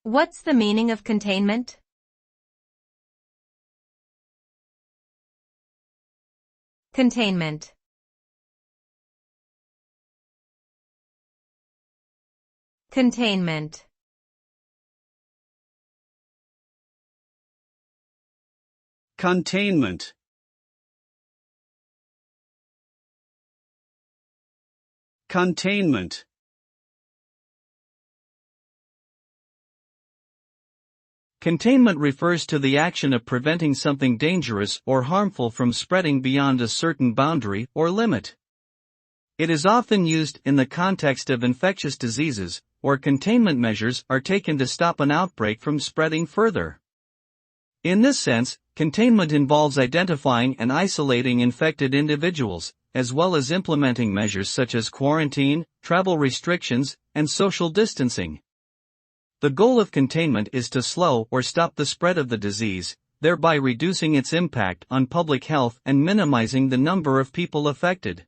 What's the meaning of containment? Containment. Containment. Containment. Containment. Containment refers to the action of preventing something dangerous or harmful from spreading beyond a certain boundary or limit. It is often used in the context of infectious diseases, where containment measures are taken to stop an outbreak from spreading further. In this sense, containment involves identifying and isolating infected individuals, as well as implementing measures such as quarantine, travel restrictions, and social distancing. The goal of containment is to slow or stop the spread of the disease, thereby reducing its impact on public health and minimizing the number of people affected.